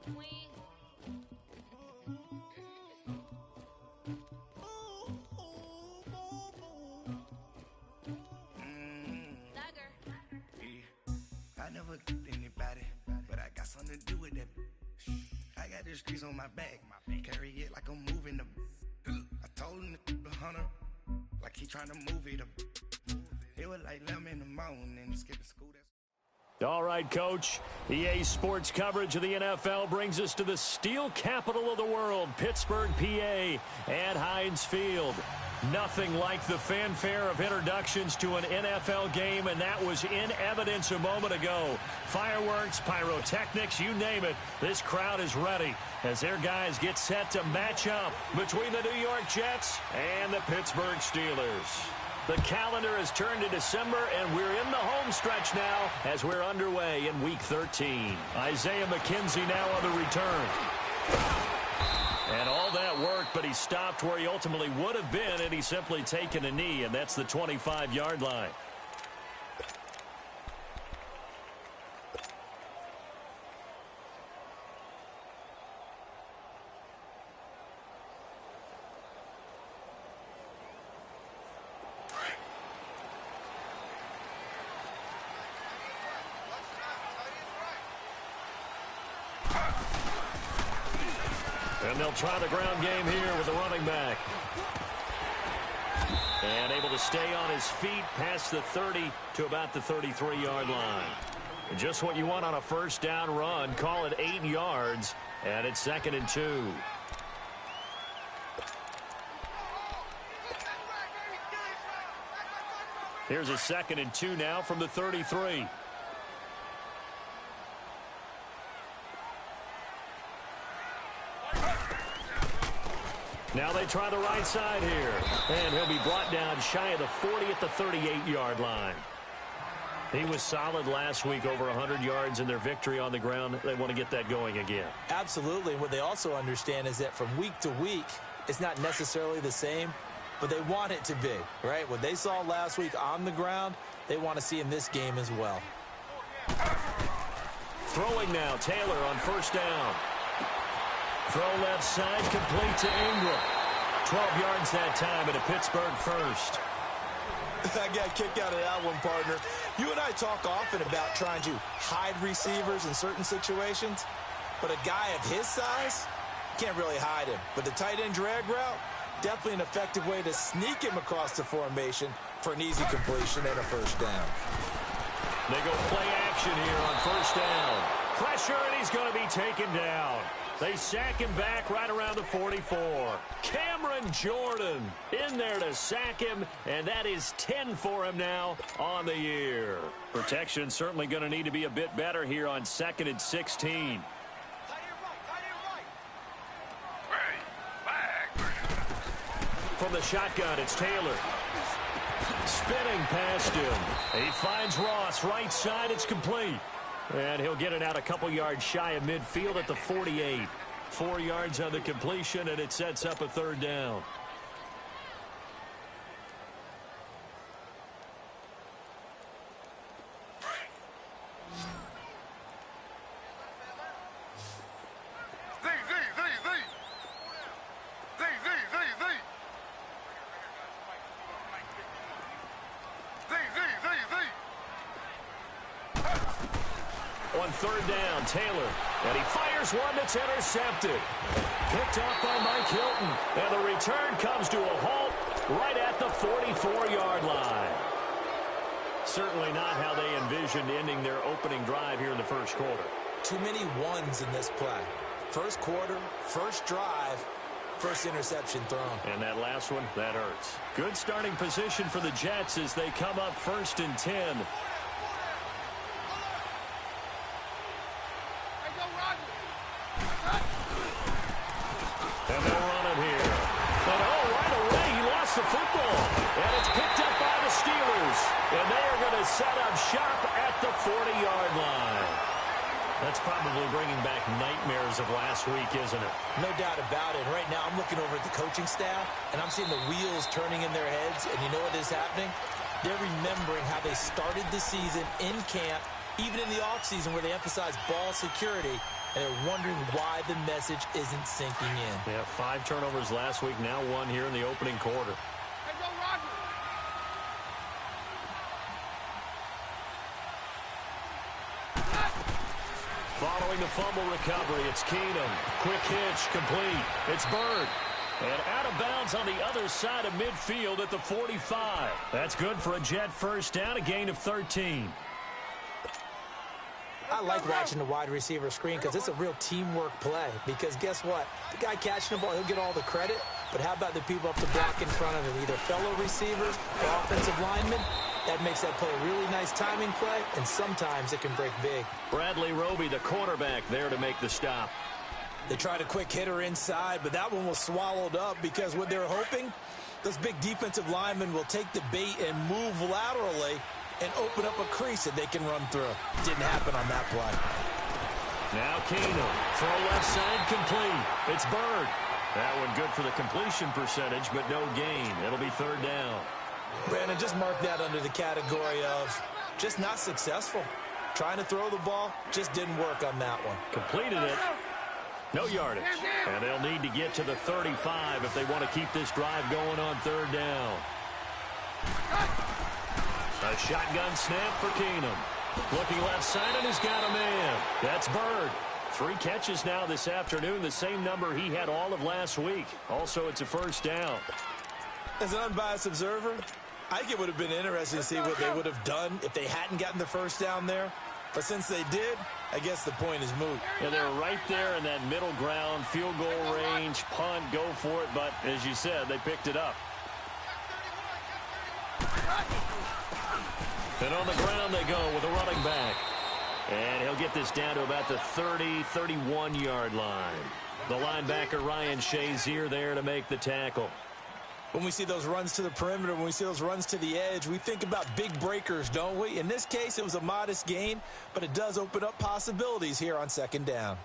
I never anybody, but I got something to do with that. I got the streets on my back, carry it like I'm moving the. I told him the hunter, like he trying to move it up. It was like 11 in the morning, skipping school. All right, Coach. EA Sports coverage of the NFL brings us to the steel capital of the world, Pittsburgh, PA, at Heinz Field. Nothing like the fanfare of introductions to an NFL game, and that was in evidence a moment ago. Fireworks, pyrotechnics, you name it. This crowd is ready as their guys get set to match up between the New York Jets and the Pittsburgh Steelers. The calendar has turned to December, and we're in the home stretch now as we're underway in Week 13. Isaiah McKenzie now on the return. And all that worked, but he stopped where he ultimately would have been, and he's simply taken a knee, and that's the 25-yard line. And they'll try the ground game here with the running back. And able to stay on his feet past the 30 to about the 33-yard line. Just what you want on a first down run. Call it 8 yards, and it's 2nd and 2. Here's a 2nd and 2 now from the 33. Now they try the right side here. And he'll be brought down shy of the 40 at the 38-yard line. He was solid last week, over 100 yards in their victory on the ground. They want to get that going again. Absolutely. What they also understand is that from week to week, it's not necessarily the same, but they want it to be, right? What they saw last week on the ground, they want to see in this game as well. Throwing now, Taylor on first down. Throw left side, complete to Ingram. 12 yards that time at a Pittsburgh first. I got a kick out of that one, partner. You and I talk often about trying to hide receivers in certain situations, but a guy of his size, can't really hide him. But the tight end drag route, definitely an effective way to sneak him across the formation for an easy completion and a first down. They go play action here on first down. Pressure, and he's going to be taken down. They sack him back right around the 44. Cameron Jordan in there to sack him, and that is 10 for him now on the year. Protection certainly going to need to be a bit better here on 2nd and 16. From the shotgun, it's Taylor. Spinning past him. He finds Ross right side. It's complete. And he'll get it out a couple yards shy of midfield at the 48. 4 yards on the completion, and it sets up a third down. On third down, Taylor, and he fires one that's intercepted. Picked off by Mike Hilton, and the return comes to a halt right at the 44-yard line. Certainly not how they envisioned ending their opening drive here in the first quarter. Too many ones in this play. First quarter, first drive, first interception thrown. And that last one, that hurts. Good starting position for the Jets as they come up 1st and 10. And they'll run it here. And right away, he lost the football. And it's picked up by the Steelers. And they are going to set up shop at the 40-yard line. That's probably bringing back nightmares of last week, isn't it? No doubt about it. Right now, I'm looking over at the coaching staff, and I'm seeing the wheels turning in their heads. And you know what is happening? They're remembering how they started the season in camp, even in the offseason where they emphasized ball security. and they're wondering why the message isn't sinking in. Yeah, 5 turnovers last week, now 1 here in the opening quarter. Following the fumble recovery, it's Keenum. Quick hitch, complete. It's Bird. And out of bounds on the other side of midfield at the 45. That's good for a Jet first down, a gain of 13. I like watching the wide receiver screen because it's a real teamwork play. Because guess what? The guy catching the ball, he'll get all the credit. But how about the people up the block in front of him? Either fellow receivers or offensive linemen. That makes that play a really nice timing play, and sometimes it can break big. Bradley Roby, the quarterback, there to make the stop. They tried a quick hitter inside, but that one was swallowed up because what they're hoping, those big defensive linemen will take the bait and move laterally and open up a crease that they can run through. Didn't happen on that play. Now Keenum, throw left side, complete. It's Bird. That one good for the completion percentage, but no gain. It'll be 3rd down. Brandon, just mark that under the category of just not successful. Trying to throw the ball, just didn't work on that one. Completed it. No yardage. And they'll need to get to the 35 if they want to keep this drive going on 3rd down. A shotgun snap for Keenum. Looking left side, and he's got a man. That's Bird. 3 catches now this afternoon, the same number he had all of last week. Also, it's a 1st down. As an unbiased observer, I think it would have been interesting to see what they would have done if they hadn't gotten the 1st down there. But since they did, I guess the point is moot. Yeah, they're right there in that middle ground, field goal range, punt, go for it. But as you said, they picked it up. And on the ground they go with a running back. And he'll get this down to about the 30, 31-yard line. The linebacker, Ryan Shazier, there to make the tackle. When we see those runs to the perimeter, when we see those runs to the edge, we think about big breakers, don't we? In this case, it was a modest gain, but it does open up possibilities here on 2nd down.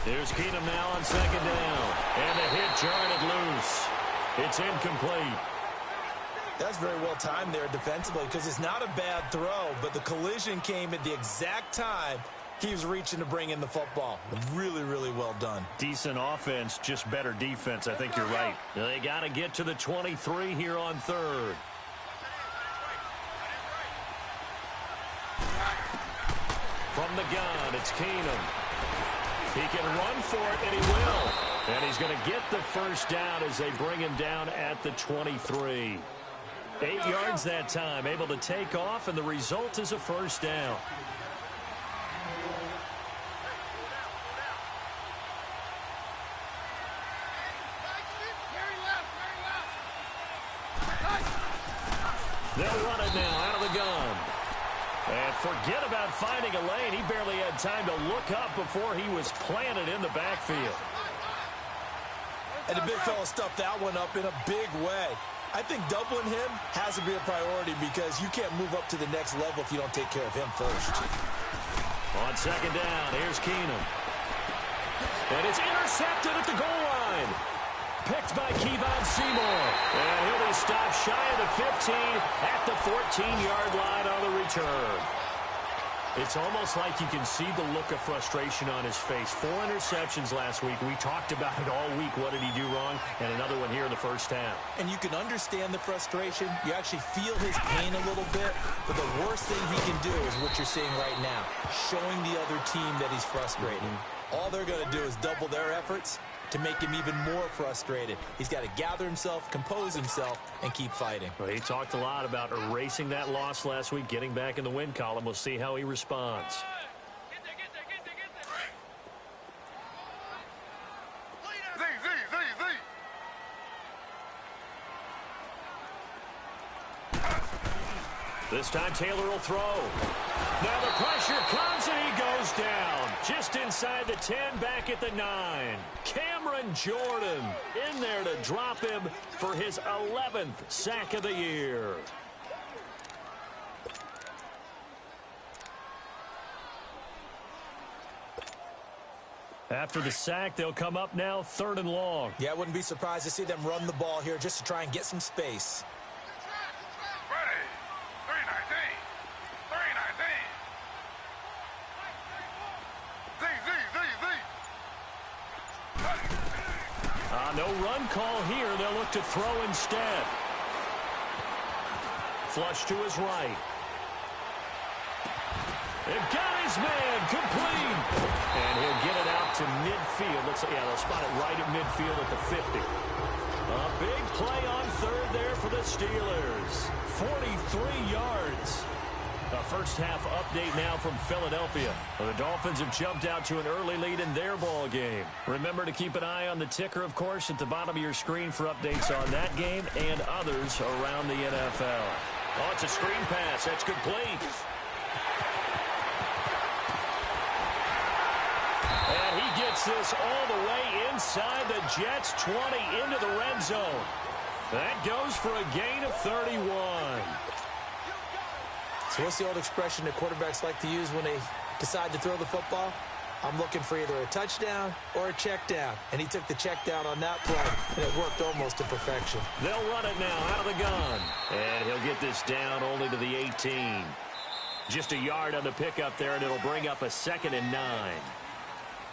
Here's Keenum now on 2nd down. And the hit jarred it loose. It's incomplete. That's very well timed there defensively because it's not a bad throw, but the collision came at the exact time he was reaching to bring in the football. Really, really well done. Decent offense, just better defense. I think you're right. They got to get to the 23 here on 3rd. From the gun, it's Keenum. He can run for it, and he will. And he's going to get the 1st down as they bring him down at the 23. 8 yards that time, able to take off, and the result is a 1st down. They'll run it now out of the gun. And forget about finding a lane. He barely had time to look up before he was planted in the backfield. And the big fella stuffed that one up in a big way. I think doubling him has to be a priority because you can't move up to the next level if you don't take care of him first. On 2nd down, here's Keenum. And it's intercepted at the goal line. Picked by Kevon Seymour. And he'll be stopped shy of the 15 at the 14-yard line on the return. It's almost like you can see the look of frustration on his face. 4 interceptions last week. We talked about it all week. What did he do wrong? And another one here in the 1st half. And you can understand the frustration. You actually feel his pain a little bit. But the worst thing he can do is what you're seeing right now. Showing the other team that he's frustrated. All they're going to do is double their efforts to make him even more frustrated. He's got to gather himself, compose himself, and keep fighting. Well, he talked a lot about erasing that loss last week, getting back in the win column. We'll see how he responds. This time Taylor will throw. Now the pressure comes and he goes down. Just inside the 10, back at the 9. Cameron Jordan in there to drop him for his 11th sack of the year. After the sack, they'll come up now 3rd and long. Yeah, I wouldn't be surprised to see them run the ball here just to try and get some space. Ready. 319. 319. No run call here. They'll look to throw instead. Flush to his right. They've got his man complete. And he'll get it out to midfield. Looks like, yeah, they'll spot it right at midfield at the 50. A big play on 3rd there for the Steelers. 43 yards. A first half update now from Philadelphia. The Dolphins have jumped out to an early lead in their ball game. Remember to keep an eye on the ticker, of course, at the bottom of your screen for updates on that game and others around the NFL. Oh, it's a screen pass. That's complete. And he gets this all the way inside the Jets' 20 into the red zone. That goes for a gain of 31. So what's the old expression that quarterbacks like to use when they decide to throw the football? I'm looking for either a touchdown or a check down. And he took the check down on that play, and it worked almost to perfection. They'll run it now out of the gun. And he'll get this down only to the 18. Just a yard on the pickup there, and it'll bring up a 2nd and 9.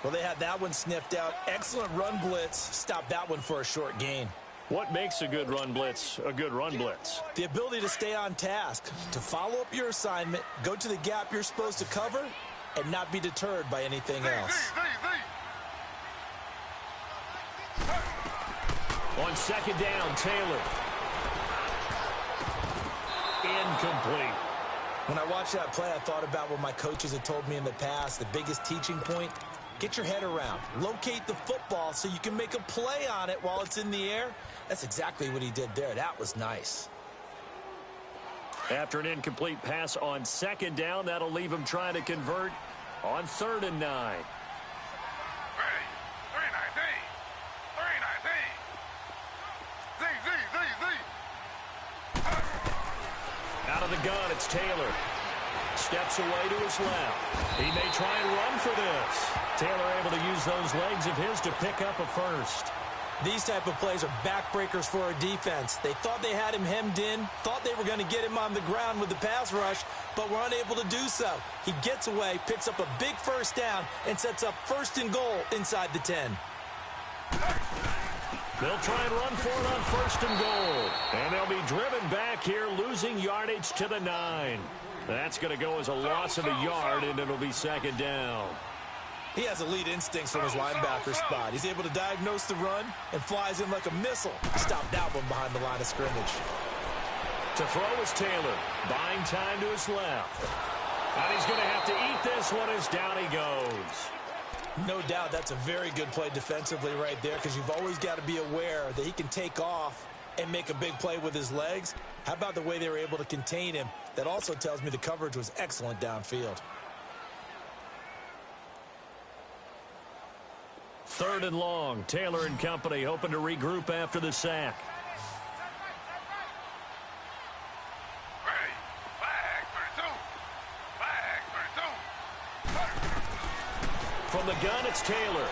Well, they had that one sniffed out. Excellent run blitz. Stopped that one for a short gain. What makes a good run blitz a good run blitz? The ability to stay on task, to follow up your assignment, go to the gap you're supposed to cover, and not be deterred by anything else. On 2nd down, Taylor. Incomplete. When I watched that play, I thought about what my coaches had told me in the past. The biggest teaching point, get your head around. Locate the football so you can make a play on it while it's in the air. That's exactly what he did there. That was nice. After an incomplete pass on 2nd down, that'll leave him trying to convert on 3rd and 9. Ready. 319. 319. Z. Out of the gun, it's Taylor. Steps away to his left. He may try and run for this. Taylor able to use those legs of his to pick up a first. These type of plays are backbreakers for our defense. They thought they had him hemmed in, thought they were going to get him on the ground with the pass rush, but were unable to do so. He gets away, picks up a big first down, and sets up 1st and goal inside the 10. They'll try and run for it on 1st and goal. And they'll be driven back here, losing yardage to the 9. That's going to go as a loss of a yard, and it'll be 2nd down. He has elite instincts from his linebacker spot. He's able to diagnose the run and flies in like a missile. Stop that one behind the line of scrimmage. To throw is Taylor. Buying time to his left. And he's going to have to eat this one as down he goes. No doubt that's a very good play defensively right there, because you've always got to be aware that he can take off and make a big play with his legs. How about the way they were able to contain him? That also tells me the coverage was excellent downfield. 3rd and long. Taylor and company hoping to regroup after the sack. Ready. Flag 32. From the gun, it's Taylor.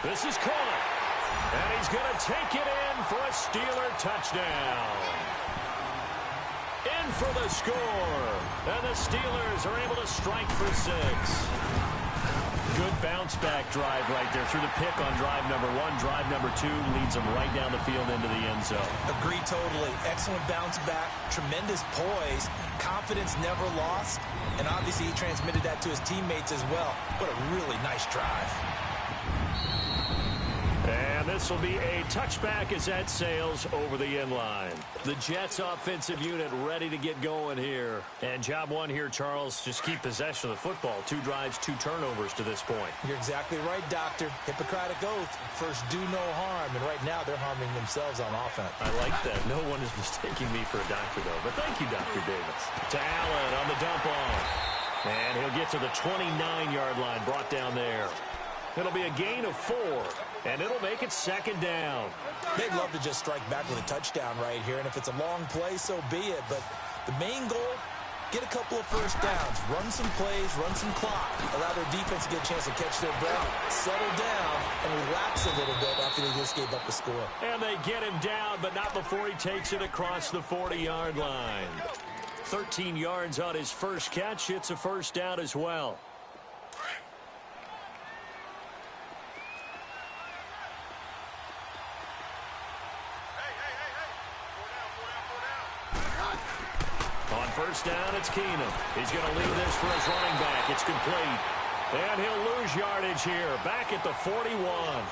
This is caught. And he's going to take it in for a Steeler touchdown. In for the score. And the Steelers are able to strike for 6. Good bounce-back drive right there through the pick on drive number 1. Drive number 2 leads them right down the field into the end zone. Agree totally. Excellent bounce back. Tremendous poise. Confidence never lost. And obviously he transmitted that to his teammates as well. What a really nice drive. And this will be a touchback as that sails over the end line. The Jets offensive unit ready to get going here. And job 1 here, Charles, just keep possession of the football. 2 drives, 2 turnovers to this point. You're exactly right, Doctor. Hippocratic oath. First, do no harm. And right now, they're harming themselves on offense. I like that. No one is mistaking me for a doctor, though. But thank you, Dr. Davis. To Allen on the dump off. And he'll get to the 29-yard line, brought down there. It'll be a gain of 4, and it'll make it second down. They'd love to just strike back with a touchdown right here, and if it's a long play, so be it. But the main goal, get a couple of first downs, run some plays, run some clock, allow their defense to get a chance to catch their breath, settle down, and relax a little bit after they just gave up the score. And they get him down, but not before he takes it across the 40-yard line. 13 yards on his first catch. It's a first down as well. On first down, it's Keenum. He's going to leave this for his running back. It's complete. And he'll lose yardage here. Back at the 41.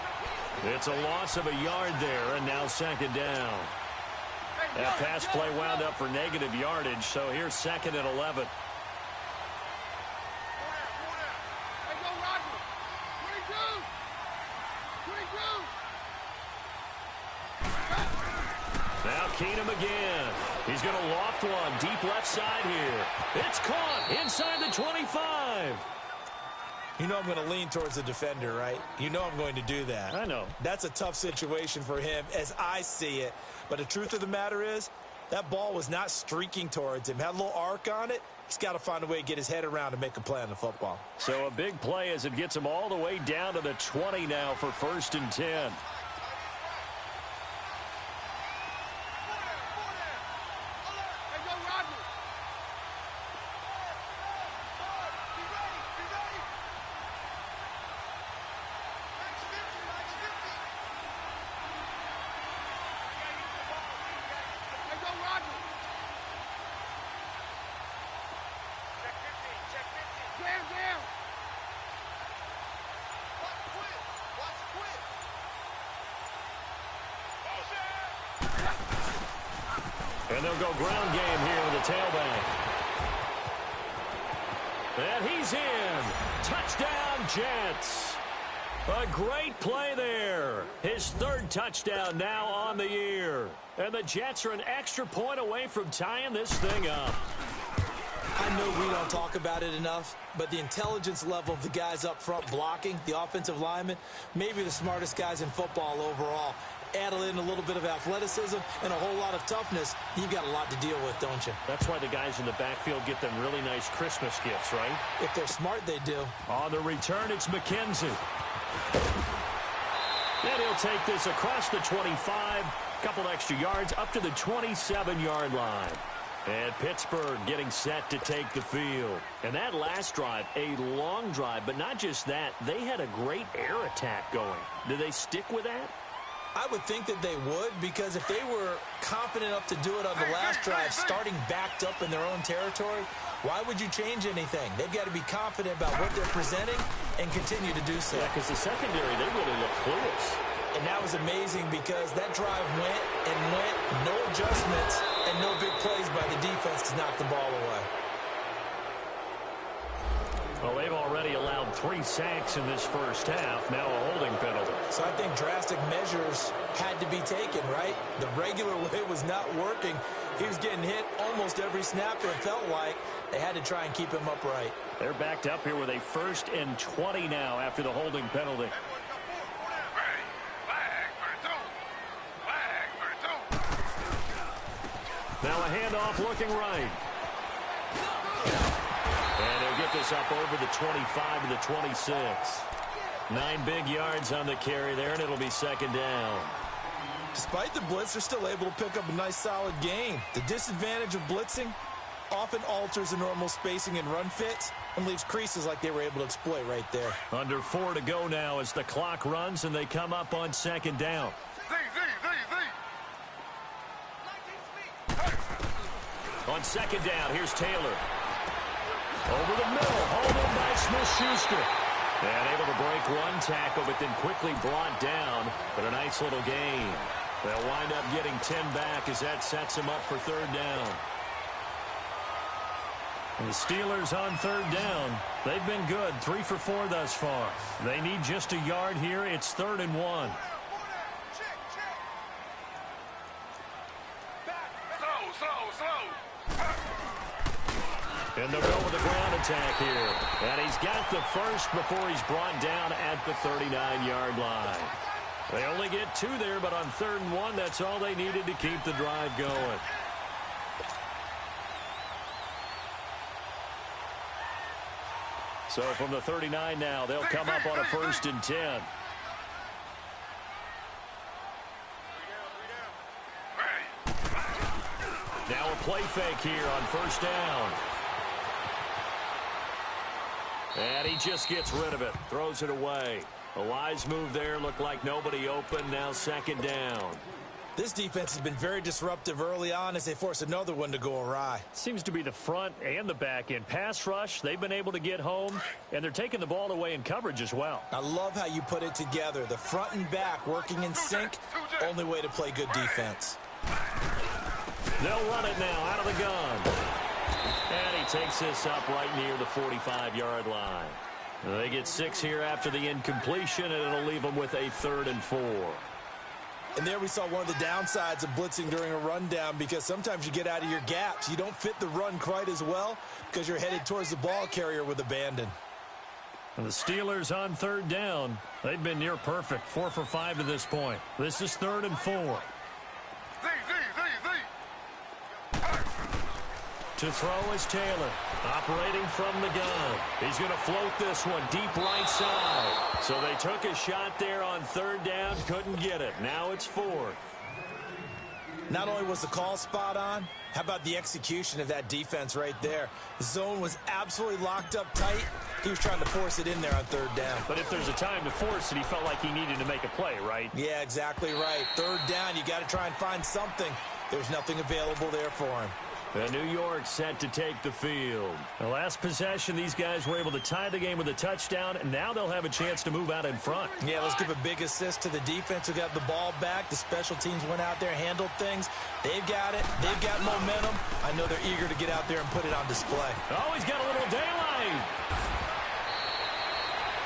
It's a loss of a yard there, and now second down. That pass play wound up for negative yardage, so here's second and 11. Now Keenum again. He's going to loft one deep left side here. It's caught inside the 25. You know I'm going to lean towards the defender, right? You know I'm going to do that. I know. That's a tough situation for him as I see it. But the truth of the matter is, that ball was not streaking towards him. Had a little arc on it. He's got to find a way to get his head around and make a play on the football. So a big play as it gets him all the way down to the 20 now for first and 10. And they'll go ground game here with the tailback. And he's in. Touchdown, Jets. A great play there. His third touchdown now on the year. And the Jets are an extra point away from tying this thing up. I know we don't talk about it enough, but the intelligence level of the guys up front blocking, the offensive linemen, maybe the smartest guys in football overall. Add in a little bit of athleticism and a whole lot of toughness, you've got a lot to deal with, don't you? That's why the guys in the backfield get them really nice Christmas gifts, right? If they're smart, they do. On the return, it's McKenzie. And he'll take this across the 25, couple extra yards up to the 27-yard line. And Pittsburgh getting set to take the field. And that last drive, a long drive, but not just that, they had a great air attack going. Do they stick with that? I would think that they would, because if they were confident enough to do it on the last drive, starting backed up in their own territory, why would you change anything? They've got to be confident about what they're presenting and continue to do so. Yeah, because the secondary, they really look clueless. And that was amazing because that drive went and went, no adjustments, and no big plays by the defense to knock the ball away. Well, they've already allowed 3 sacks in this first half. Now a holding penalty. So I think drastic measures had to be taken, right? The regular way was not working. He was getting hit almost every snap, it felt like. They had to try and keep him upright. They're backed up here with a 1st and 20 now after the holding penalty. Now a handoff looking right. And he'll get this up over the 25 to the 26. 9 big yards on the carry there, and it'll be second down. Despite the blitz, they're still able to pick up a nice solid gain. The disadvantage of blitzing often alters the normal spacing and run fits and leaves creases like they were able to exploit right there. Under 4 to go now as the clock runs and they come up on second down. On second down, here's Taylor. Over the middle, hauled in by Smith-Schuster. And able to break one tackle, but then quickly brought down. But a nice little gain. They'll wind up getting 10 back as that sets them up for third down. And the Steelers on third down. They've been good, 3 for 4 thus far. They need just a yard here. It's 3rd and 1. And they'll go with the ground attack here. And he's got the first before he's brought down at the 39-yard line. They only get 2 there, but on 3rd and 1, that's all they needed to keep the drive going. So from the 39 now, they'll come up on a 1st and 10. Now a play fake here on 1st down. And he just gets rid of it, throws it away. A wise move there, looked like nobody open, now 2nd down. This defense has been very disruptive early on as they force another one to go awry. Seems to be the front and the back end. Pass rush, they've been able to get home, and they're taking the ball away in coverage as well. I love how you put it together. The front and back working in sync, only way to play good defense. They'll run it now out of the gun. And he takes this up right near the 45-yard line. They get 6 here after the incompletion, and it'll leave them with a 3rd and 4. And there we saw one of the downsides of blitzing during a rundown, because sometimes you get out of your gaps. You don't fit the run quite as well because you're headed towards the ball carrier with abandon. And the Steelers on 3rd down. They've been near perfect, 4 for 5 to this point. This is 3rd and 4. To throw is Taylor, operating from the gun. He's going to float this one deep right side. So they took a shot there on 3rd down, couldn't get it. Now it's 4th. Not only was the call spot on, how about the execution of that defense right there? The zone was absolutely locked up tight. He was trying to force it in there on 3rd down. But if there's a time to force it, he felt like he needed to make a play, right? Yeah, exactly right. 3rd down, you got to try and find something. There's nothing available there for him. And New York set to take the field. The last possession, these guys were able to tie the game with a touchdown, and now they'll have a chance to move out in front. Yeah, let's give a big assist to the defense who got the ball back. The special teams went out there, handled things. They've got it. They've got momentum. I know they're eager to get out there and put it on display. Oh, he's got a little daylight.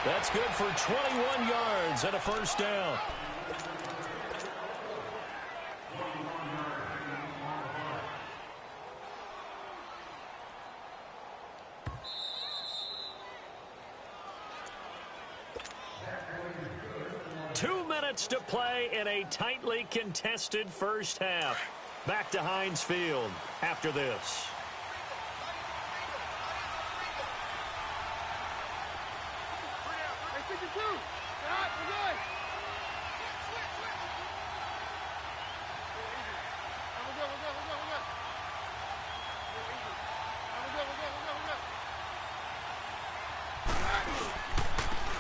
That's good for 21 yards and a 1st down. To play in a tightly contested first half. Back to Heinz Field after this.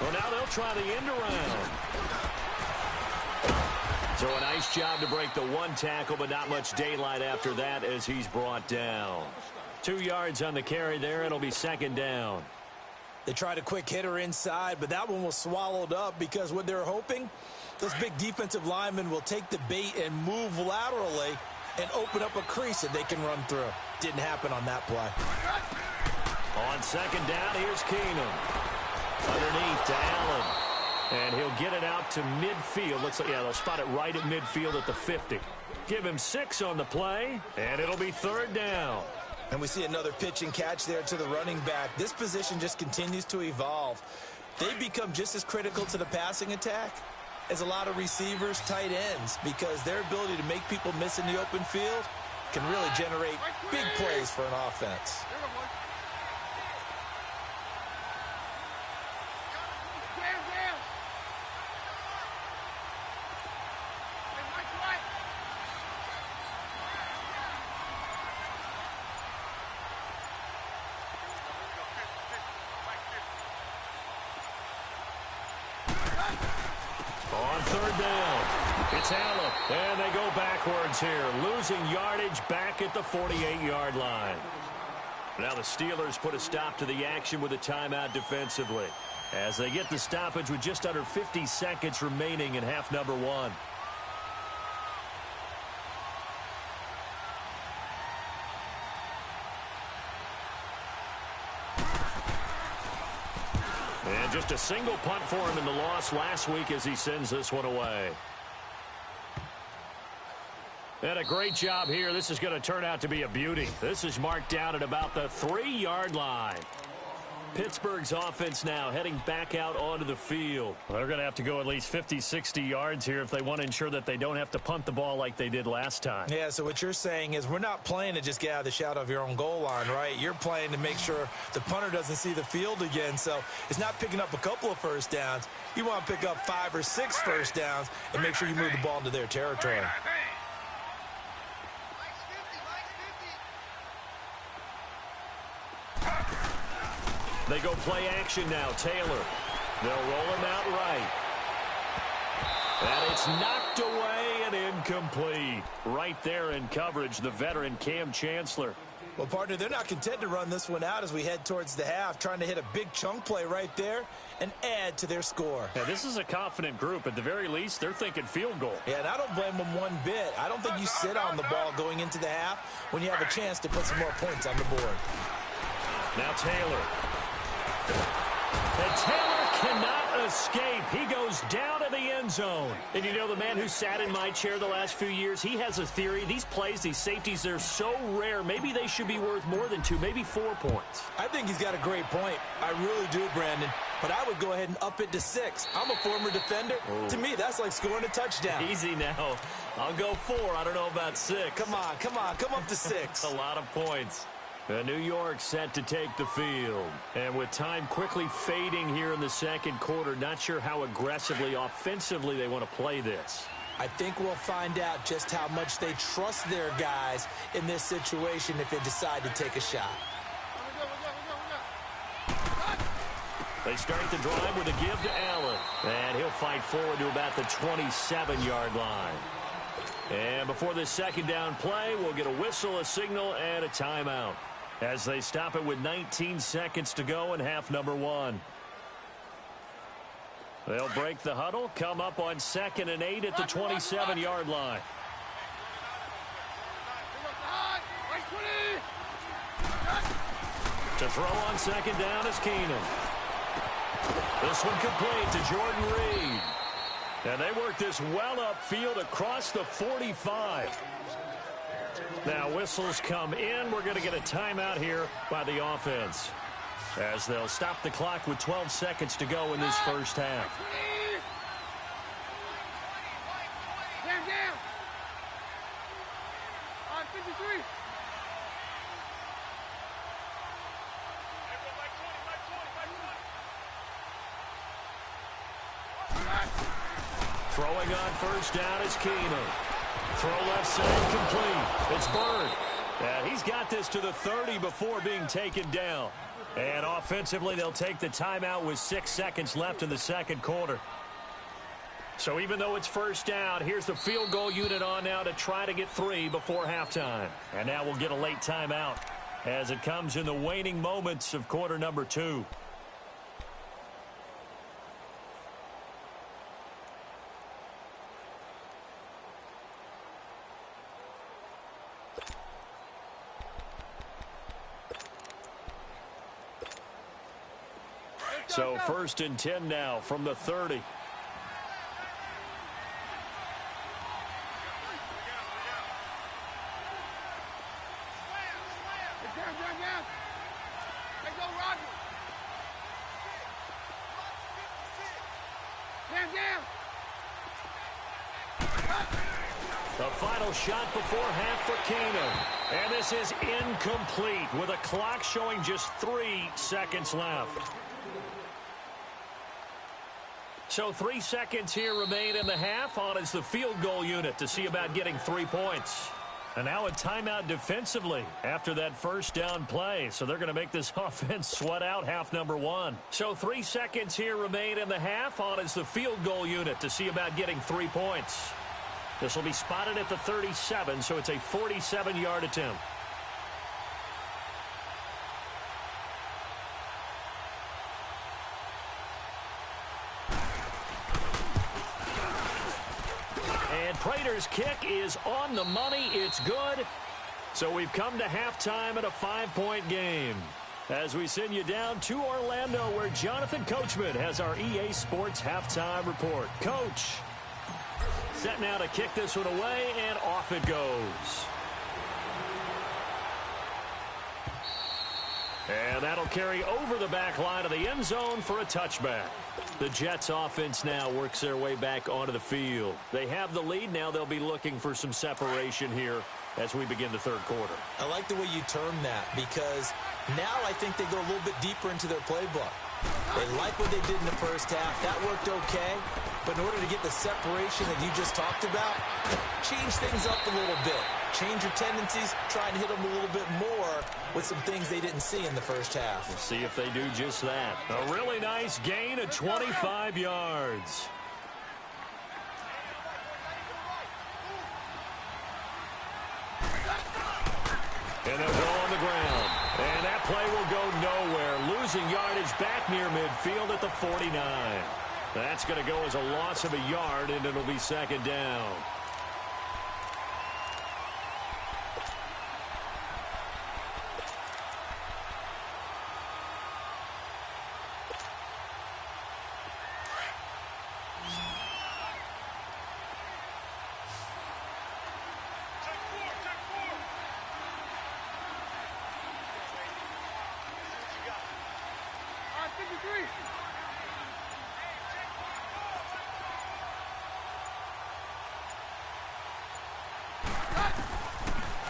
Well, now they'll try the end around. So a nice job to break the 1 tackle, but not much daylight after that as he's brought down. 2 yards on the carry there. It'll be 2nd down. They tried a quick hitter inside, but that one was swallowed up because what they're hoping, those big defensive linemen will take the bait and move laterally and open up a crease that they can run through. Didn't happen on that play. On 2nd down, here's Keenum. Underneath to Allen. And he'll get it out to midfield. Looks like, yeah, they'll spot it right at midfield at the 50. Give him 6 on the play, and it'll be 3rd down. And we see another pitch and catch there to the running back. This position just continues to evolve. They become just as critical to the passing attack as a lot of receivers, tight ends, because their ability to make people miss in the open field can really generate big plays for an offense. On 3rd down, it's Allen, and they go backwards here, losing yardage back at the 48-yard line. Now the Steelers put a stop to the action with a timeout defensively as they get the stoppage with just under 50 seconds remaining in half number 1. And just a single punt for him in the loss last week as he sends this one away. And a great job here. This is going to turn out to be a beauty. This is marked down at about the 3-yard line. Pittsburgh's offense now heading back out onto the field. Well, they're going to have to go at least 50, 60 yards here if they want to ensure that they don't have to punt the ball like they did last time. Yeah, so what you're saying is we're not playing to just get out of the shadow of your own goal line, right? You're playing to make sure the punter doesn't see the field again. So it's not picking up a couple of first downs. You want to pick up 5 or 6 first downs and make sure you move the ball into their territory. They go play action now. Taylor. They'll roll him out right. And it's knocked away and incomplete. Right there in coverage, the veteran Cam Chancellor. Well, partner, they're not content to run this one out as we head towards the half, trying to hit a big chunk play right there and add to their score. Yeah, this is a confident group. At the very least, they're thinking field goal. Yeah, and I don't blame them one bit. I don't think you sit on the ball going into the half when you have a chance to put some more points on the board. Now Taylor. And Taylor cannot escape. He goes down to the end zone. And you know, the man who sat in my chair the last few years, he has a theory. These plays, these safeties, they're so rare. Maybe they should be worth more than 2, maybe 4 points. I think he's got a great point. I really do, Brandon. But I would go ahead and up it to 6. I'm a former defender. Oh. To me, that's like scoring a touchdown. Easy now. I'll go 4. I don't know about 6. Come on. Come up to 6. A lot of points. New York set to take the field. And with time quickly fading here in the second quarter, not sure how aggressively, offensively they want to play this. I think we'll find out just how much they trust their guys in this situation if they decide to take a shot. They start the drive with a give to Allen. And he'll fight forward to about the 27-yard line. And before this second down play, we'll get a whistle, a signal, and a timeout as they stop it with 19 seconds to go in half number 1. They'll break the huddle, come up on 2nd and 8 at the 27-yard line. To throw on second down is Keenan. This one complete to Jordan Reed. And they work this well upfield across the 45. Now whistles come in. We're going to get a timeout here by the offense as they'll stop the clock with 12 seconds to go in this first half. Throwing on first down is Keenan. Throw left side complete. It's Bird. And he's got this to the 30 before being taken down. And offensively, they'll take the timeout with 6 seconds left in the second quarter. So even though it's first down, here's the field goal unit on now to try to get 3 before halftime. And now we'll get a late timeout as it comes in the waning moments of quarter number 2. So 1st and 10 now from the 30. The final shot before half for Keenan. And this is incomplete with a clock showing just 3 seconds left. So 3 seconds here remain in the half. On is the field goal unit to see about getting 3 points. And now a timeout defensively after that first down play. So they're going to make this offense sweat out half number 1. So 3 seconds here remain in the half. On is the field goal unit to see about getting 3 points. This will be spotted at the 37, so it's a 47-yard attempt. Prater's kick is on the money. It's good. So we've come to halftime in a 5-point game. As we send you down to Orlando, where Jonathan Coachman has our EA Sports halftime report. Coach. set now to kick this one away, and off it goes. And that'll carry over the back line of the end zone for a touchback. The Jets offense now works their way back onto the field. They have the lead. Now they'll be looking for some separation here as we begin the third quarter. I like the way you term that, because now I think they go a little bit deeper into their playbook. They like what they did in the first half. That worked okay. But in order to get the separation that you just talked about, change things up a little bit. Change your tendencies. Try and hit them a little bit more with some things they didn't see in the first half. We'll see if they do just that. A really nice gain of 25 yards. And they'll go on the ground. And that play will go nowhere. Losing yardage back near midfield at the 49. That's going to go as a loss of a yard, and it'll be second down.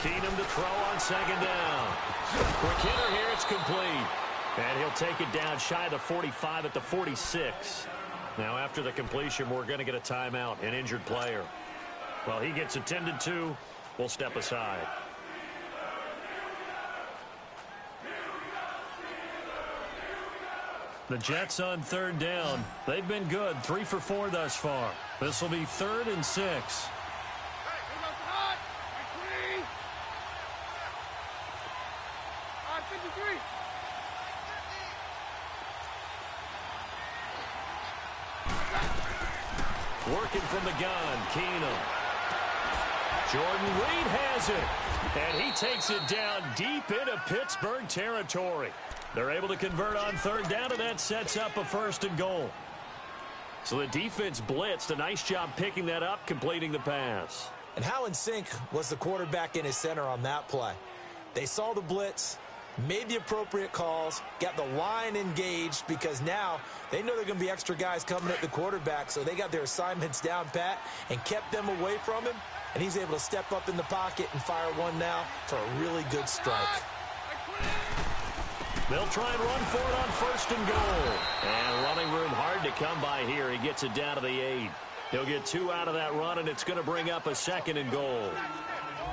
Keenum to throw on second down. Quick hitter here, it's complete. And he'll take it down shy of the 45 at the 46. Now after the completion, we're going to get a timeout, an injured player. Well, he gets attended to. We'll step aside. The Jets on third down. They've been good, 3 for 4 thus far. This will be 3rd and 6. Working from the gun, Keenum. Jordan Reed has it, and he takes it down deep into Pittsburgh territory. They're able to convert on third down, and that sets up a 1st and goal. So the defense blitzed. A nice job picking that up, completing the pass. And how in sync was the quarterback in his center on that play? They saw the blitz, made the appropriate calls, got the line engaged, because now they know there are going to be extra guys coming at the quarterback, so they got their assignments down pat and kept them away from him, and he's able to step up in the pocket and fire one now for a really good strike. They'll try and run for it on 1st and goal. And running room hard to come by here. He gets it down to the 8. He'll get 2 out of that run, and it's going to bring up a 2nd and goal.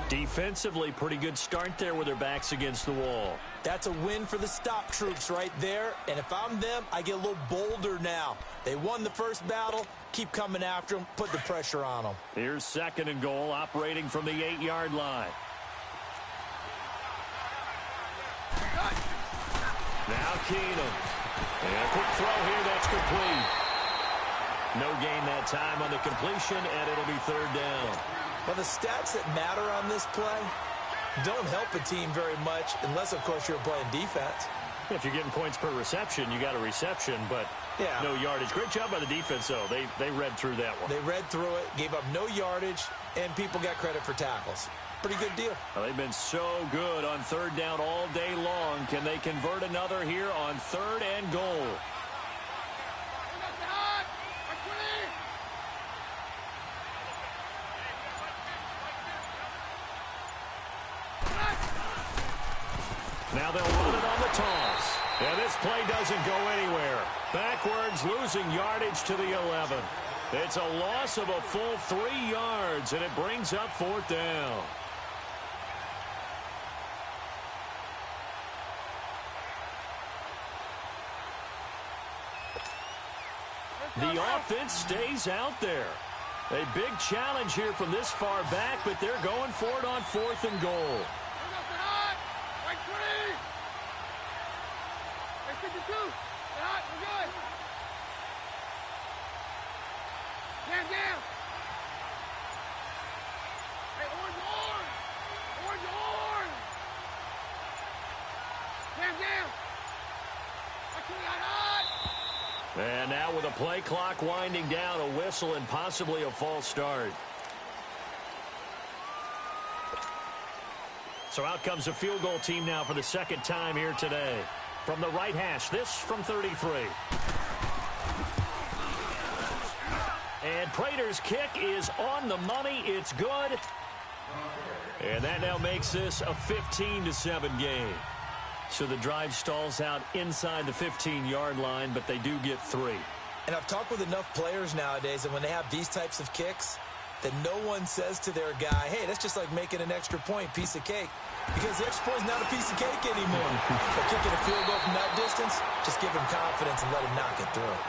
Defensively, pretty good start there with their backs against the wall. That's a win for the stop troops right there. And if I'm them, I get a little bolder now. They won the first battle. Keep coming after them. Put the pressure on them. Here's 2nd and goal, operating from the 8-yard line. Now Keenum. And a quick throw here, that's complete. No gain that time on the completion, and it'll be 3rd down. Well, the stats that matter on this play don't help a team very much, unless, of course, you're playing defense. If you're getting points per reception, you got a reception, but no yardage. Great job by the defense, though. They read through that one. They read through it, gave up no yardage, and people got credit for tackles. Pretty good deal. Well, they've been so good on third down all day long. Can they convert another here on 3rd and goal? Now they'll run it on the toss. And this play doesn't go anywhere. Backwards, losing yardage to the 11. It's a loss of a full 3 yards, and it brings up 4th down. The offense stays out there. A big challenge here from this far back, but they're going for it on 4th and goal. And now with a play clock winding down, a whistle and possibly a false start. So out comes a field goal team now for the second time here today. From the right hash, this from 33. And Prater's kick is on the money. It's good. And that now makes this a 15-7 game. So the drive stalls out inside the 15-yard line, but they do get 3. And I've talked with enough players nowadays that when they have these types of kicks, that no one says to their guy, hey, that's just like making an extra point, piece of cake. Because the extra point is not a piece of cake anymore. But kicking a field goal from that distance, just give him confidence and let him knock it through.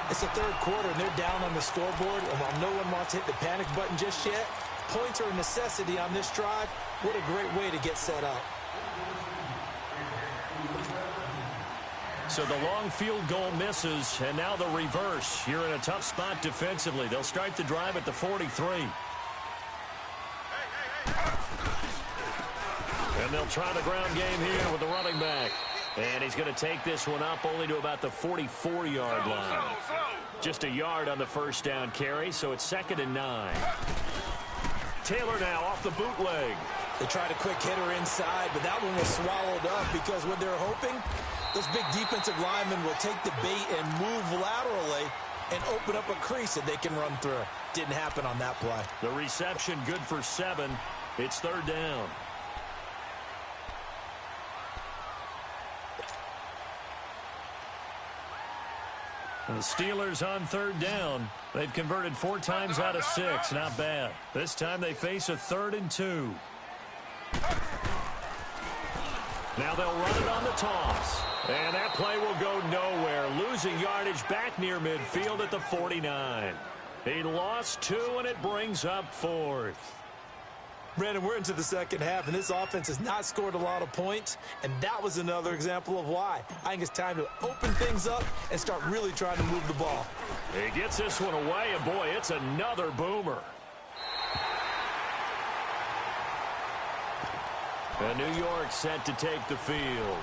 It's the third quarter, and they're down on the scoreboard, and while no one wants to hit the panic button just yet, points are a necessity on this drive. What a great way to get set up. So the long field goal misses, and now the reverse. You're in a tough spot defensively. They'll start the drive at the 43. And they'll try the ground game here with the running back. And he's going to take this one up only to about the 44-yard line. Just a yard on the first down carry, so it's 2nd and 9. Taylor now off the bootleg. They tried a quick hitter inside, but that one was swallowed up because what they're hoping, those big defensive linemen will take the bait and move laterally and open up a crease that they can run through. Didn't happen on that play. The reception good for 7. It's 3rd down. The Steelers on 3rd down. They've converted 4 times out of 6. Not bad. This time they face a 3rd and 2. Now they'll run it on the toss. And that play will go nowhere. Losing yardage back near midfield at the 49. He lost 2, and it brings up 4th. Brandon, we're into the second half, and this offense has not scored a lot of points, and that was another example of why. I think it's time to open things up and start really trying to move the ball. He gets this one away, and boy, it's another boomer. And New York set to take the field.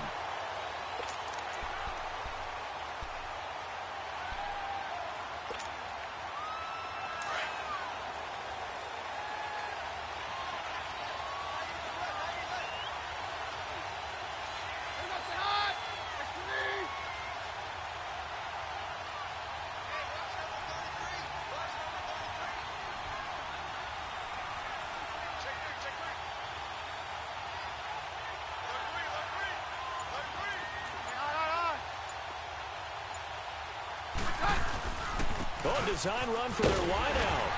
Oh, design run for their wideout.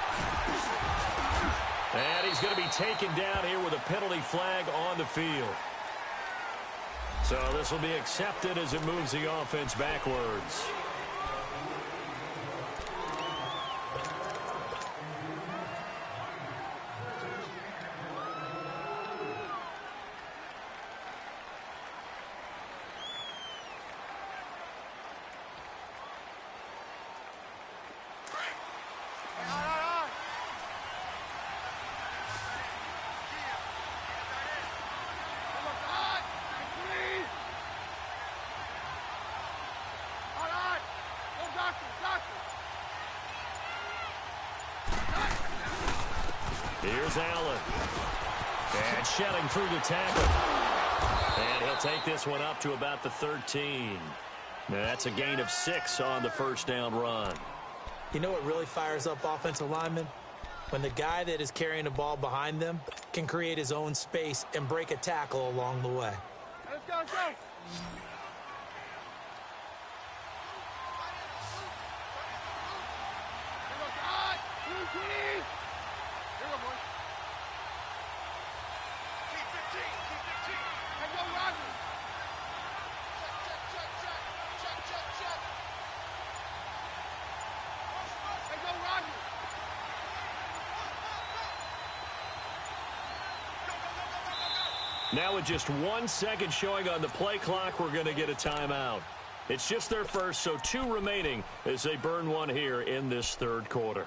And he's going to be taken down here with a penalty flag on the field. So this will be accepted as it moves the offense backwards. Here's Allen. And shedding through the tackle. And he'll take this one up to about the 13. That's a gain of 6 on the first down run. You know what really fires up offensive linemen? When the guy that is carrying the ball behind them can create his own space and break a tackle along the way. Let's go, let's go. Now with just 1 second showing on the play clock, we're going to get a timeout. It's just their first, so 2 remaining as they burn one here in this third quarter.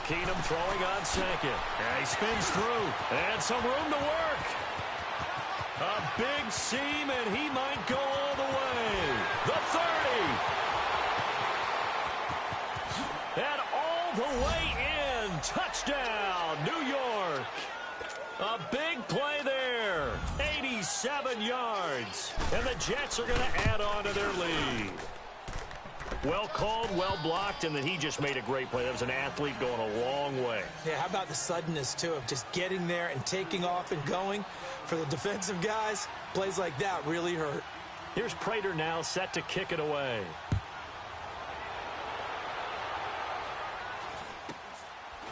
Keenum throwing on second. And he spins through. And some room to work. A big seam, and he might go all the way. The 30. And all the way in. Touchdown, New York. A big play there. 87 yards. And the Jets are going to add on to their lead. Well called, well blocked, and then he just made a great play. That was an athlete going a long way. Yeah, how about the suddenness, too, of just getting there and taking off and going? For the defensive guys, plays like that really hurt. Here's Prater now set to kick it away.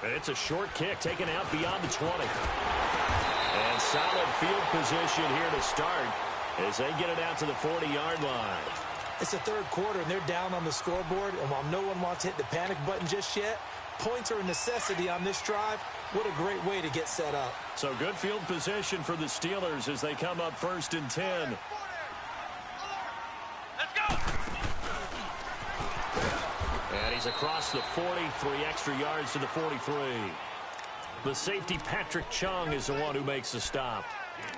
And it's a short kick taken out beyond the 20. And solid field position here to start as they get it out to the 40-yard line. It's the third quarter, and they're down on the scoreboard. And while no one wants to hit the panic button just yet, points are a necessity on this drive. What a great way to get set up. So good field position for the Steelers as they come up 1st and 10. Let's go. And he's across the 40, 3 extra yards to the 43. The safety, Patrick Chung, is the one who makes the stop.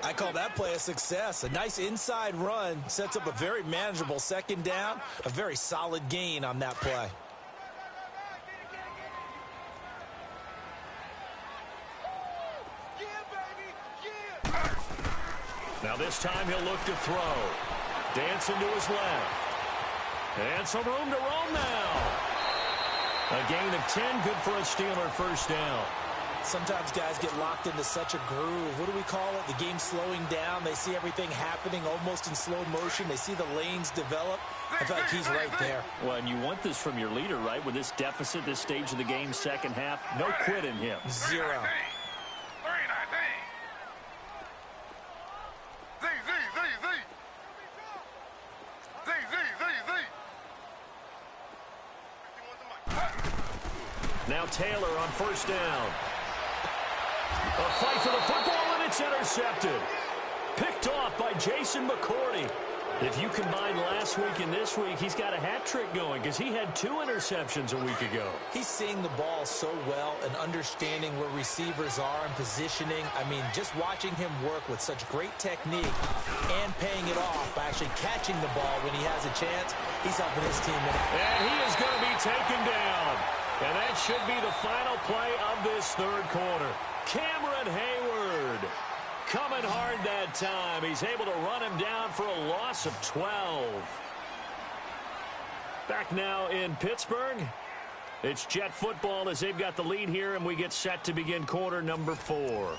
I call that play a success. A nice inside run sets up a very manageable second down. A very solid gain on that play. Now this time he'll look to throw. Dancing to his left. And some room to roam now. A gain of 10, good for a Steeler first down. Sometimes guys get locked into such a groove. What do we call it? The game slowing down. They see everything happening almost in slow motion. They see the lanes develop. I feel like he's right there. Well, and you want this from your leader, right? With this deficit, this stage of the game, second half, no quit in him. 0. 3-19. Now Taylor on first down. A fight for the football, and it's intercepted. Picked off by Jason McCourty. If you combine last week and this week, he's got a hat trick going because he had 2 interceptions a week ago. He's seeing the ball so well and understanding where receivers are and positioning. I mean, just watching him work with such great technique and paying it off by actually catching the ball when he has a chance, he's helping his team. And he is going to be taken down. And that should be the final play of this third quarter. Cameron Hayward coming hard that time. He's able to run him down for a loss of 12. Back now in Pittsburgh. It's Jet football as they've got the lead here, and we get set to begin quarter number 4.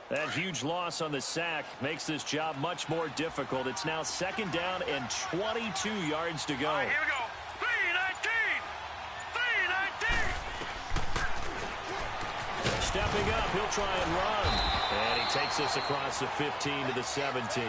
That huge loss on the sack makes this job much more difficult. It's now second down and 22 yards to go. All right, here we go. 3-19. Stepping up, he'll try and run. And he takes this across the 15 to the 17.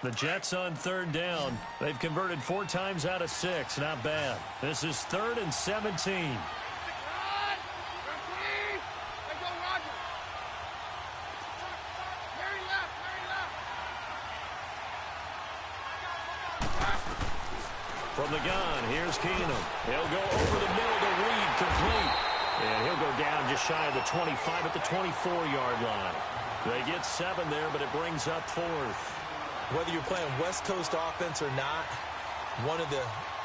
The Jets on third down. They've converted 4 times out of 6. Not bad. This is 3rd and 17. From the gun, here's Keenum. He'll go over the middle to Reed, complete. And he'll go down just shy of the 25 at the 24-yard line. They get 7 there, but it brings up 4th. Whether you're playing West Coast offense or not, one of the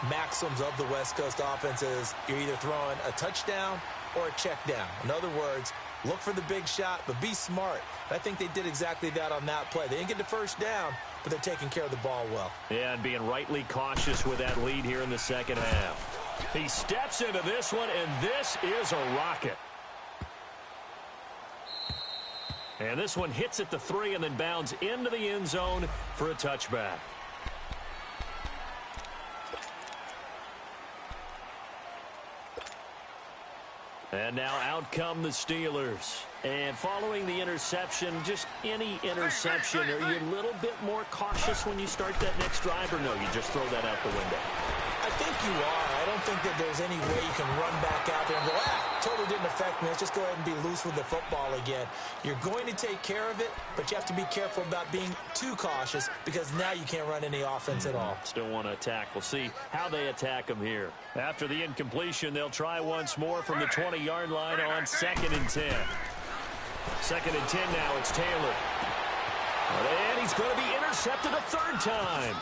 maxims of the West Coast offense is you're either throwing a touchdown or a check down. In other words, look for the big shot, but be smart. I think they did exactly that on that play. They didn't get the first down, but they're taking care of the ball well. Yeah, and being rightly cautious with that lead here in the second half. He steps into this one, and this is a rocket. And this one hits at the 3 and then bounds into the end zone for a touchback. And now out come the Steelers. And following the interception, just any interception, are you a little bit more cautious when you start that next drive, or no, you just throw that out the window? I think you are. I don't think that there's any way you can run back out there and go, totally didn't affect me. Let's just go ahead and be loose with the football again. You're going to take care of it, but you have to be careful about being too cautious because now you can't run any offense at all. Still want to attack. We'll see how they attack them here. After the incompletion, they'll try once more from the 20-yard line on 2nd and 10. 2nd and 10 now. It's Taylor. And he's going to be intercepted a 3rd time.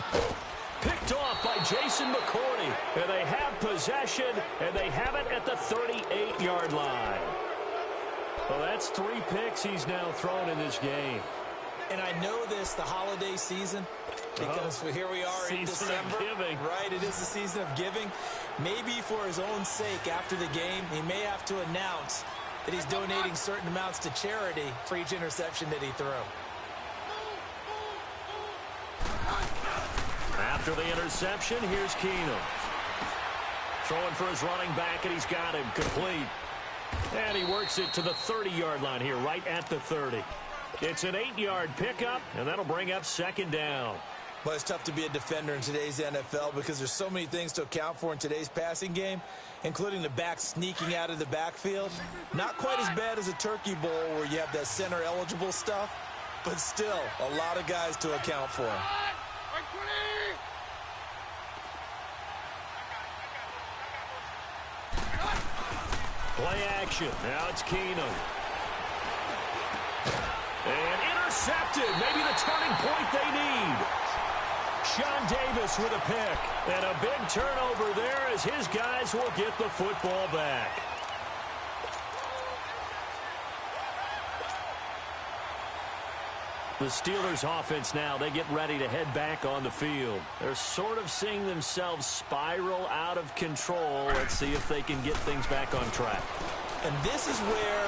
Picked off by Jason McCourty. And they have possession, and they have it at the 38-yard line. Well, that's 3 picks he's now thrown in this game. And I know this, the holiday season, because here we are in December. Giving. Right, it is the season of giving. Maybe for his own sake after the game, he may have to announce that he's donating certain amounts to charity for each interception that he threw. After the interception, here's Keenum. Throwing for his running back, and he's got him complete. And he works it to the 30-yard line here, right at the 30. It's an 8-yard pickup, and that'll bring up 2nd down. Well, it's tough to be a defender in today's NFL because there's so many things to account for in today's passing game, including the back sneaking out of the backfield. Not quite as bad as a turkey bowl where you have that center-eligible stuff, but still a lot of guys to account for. Play action. Now it's Keenum. And intercepted. Maybe the turning point they need. Sean Davis with a pick. And a big turnover there as his guys will get the football back. The Steelers offense now, they get ready to head back on the field. They're sort of seeing themselves spiral out of control. Let's see if they can get things back on track. And this is where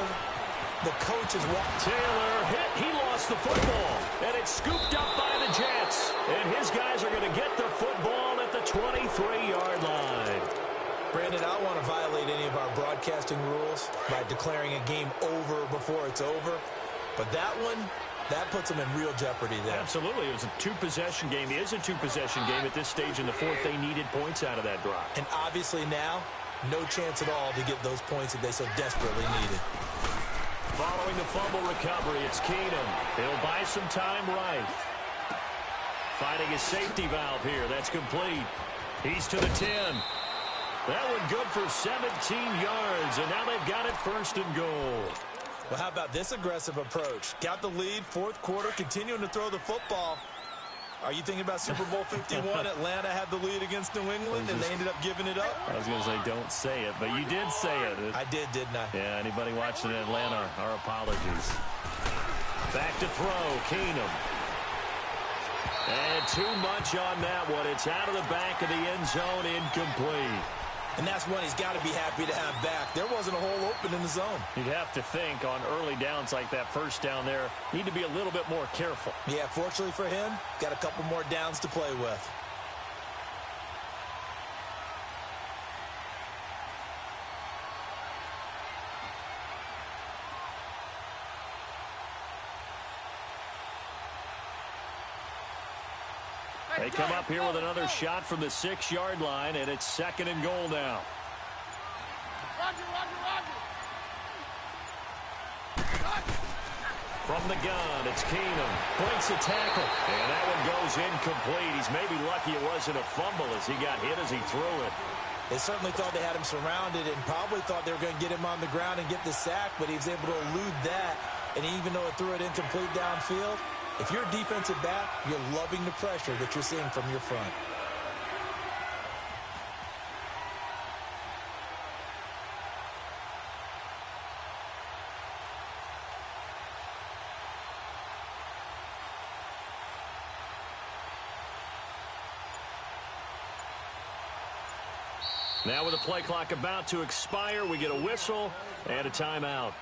the coach is walking. Taylor hit. He lost the football. And it's scooped up by the Jets. And his guys are going to get the football at the 23-yard line. Brandon, I don't want to violate any of our broadcasting rules by declaring a game over before it's over. But that one, that puts them in real jeopardy there. Absolutely. It was a 2-possession game. It is a 2-possession game at this stage in the 4th. They needed points out of that drive. And obviously now, no chance at all to get those points that they so desperately needed. Following the fumble recovery, it's Keenum. He'll buy some time right. Finding his safety valve here. That's complete. He's to the 10. That one good for 17 yards, and now they've got it 1st and goal. Well, how about this aggressive approach? Got the lead, 4th quarter, continuing to throw the football. Are you thinking about Super Bowl 51? Atlanta had the lead against New England, and they ended up giving it up? I was going to say don't say it, but you did say it. I did, didn't I? Yeah, anybody watching in Atlanta, our apologies. Back to throw, Keenum. And too much on that one. It's out of the back of the end zone, incomplete. And that's one he's got to be happy to have back. There wasn't a hole open in the zone. You'd have to think on early downs like that, 1st down there, need to be a little bit more careful. Yeah, fortunately for him, got a couple more downs to play with. They come up here with another shot from the 6-yard line, and it's 2nd and goal now. From the gun, it's Keenum. Breaks a tackle, and that one goes incomplete. He's maybe lucky it wasn't a fumble as he got hit as he threw it. They certainly thought they had him surrounded and probably thought they were going to get him on the ground and get the sack, but he was able to elude that. And even though it threw it incomplete downfield, if you're a defensive back, you're loving the pressure that you're seeing from your front. Now with the play clock about to expire, we get a whistle and a timeout.